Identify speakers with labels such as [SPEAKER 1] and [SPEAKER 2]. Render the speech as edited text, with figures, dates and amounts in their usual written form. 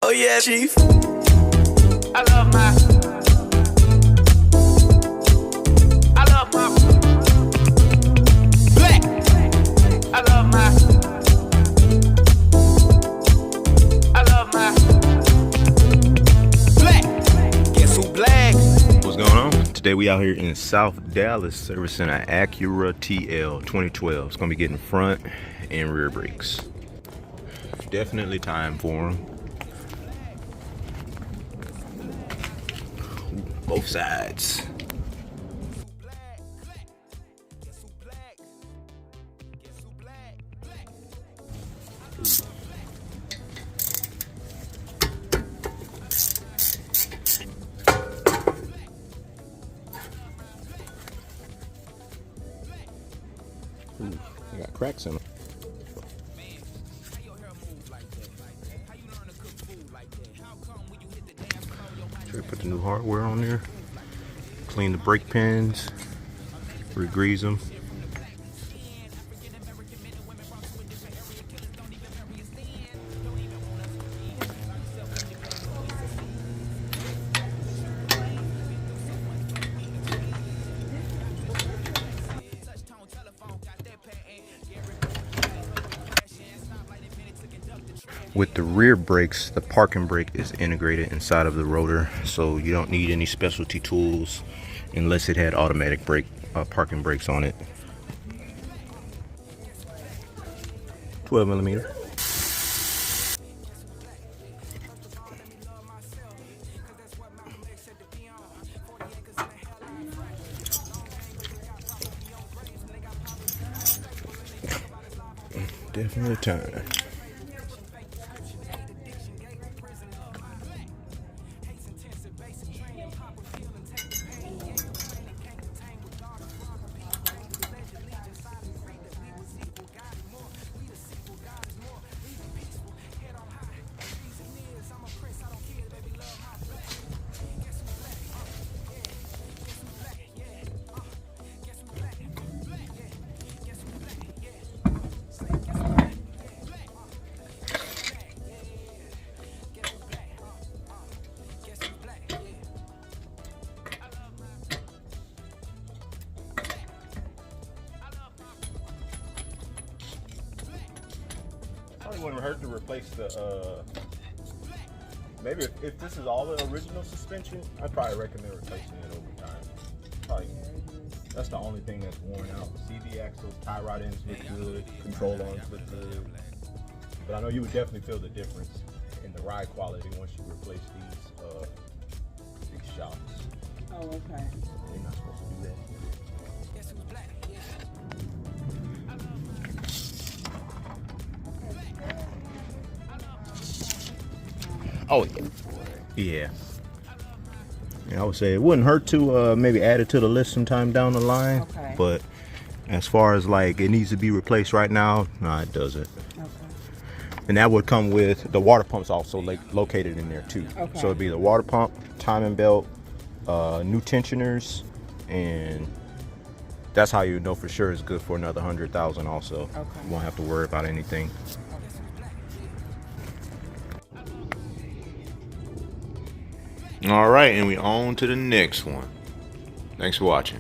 [SPEAKER 1] Oh yeah, Chief. I love my black. I love my black. Guess who black?
[SPEAKER 2] What's going on? Today we out here in South Dallas servicing an Acura TL 2012. It's gonna be getting front and rear brakes. Definitely time for them. Both sides. Ooh, I got cracks in them. Sure, put the new hardware on there. Clean the brake pins. Re-grease them. With the rear brakes, the parking brake is integrated inside of the rotor, so you don't need any specialty tools unless it had automatic brake parking brakes on it. 12mm. Definitely time. Probably wouldn't hurt to replace the, maybe if this is all the original suspension, I'd probably recommend replacing it over time. Probably, that's the only thing that's worn out. The CV axles, tie rod ends look good, control arms look good. But I know you would definitely feel the difference in the ride quality once you replace these shocks.
[SPEAKER 3] Oh, okay.
[SPEAKER 2] You're not supposed to do that. Oh yeah. Yeah, I would say it wouldn't hurt to maybe add it to the list sometime down the line.
[SPEAKER 3] Okay.
[SPEAKER 2] But as far as like it needs to be replaced right now, no, it doesn't.
[SPEAKER 3] Okay.
[SPEAKER 2] And that would come with the water pumps also located in there too.
[SPEAKER 3] Okay.
[SPEAKER 2] So it'd be the water pump, timing belt, new tensioners, and that's how you know for sure it's good for another 100,000 also.
[SPEAKER 3] Okay.
[SPEAKER 2] You won't have to worry about anything. All right, and we on to the next one. Thanks for watching.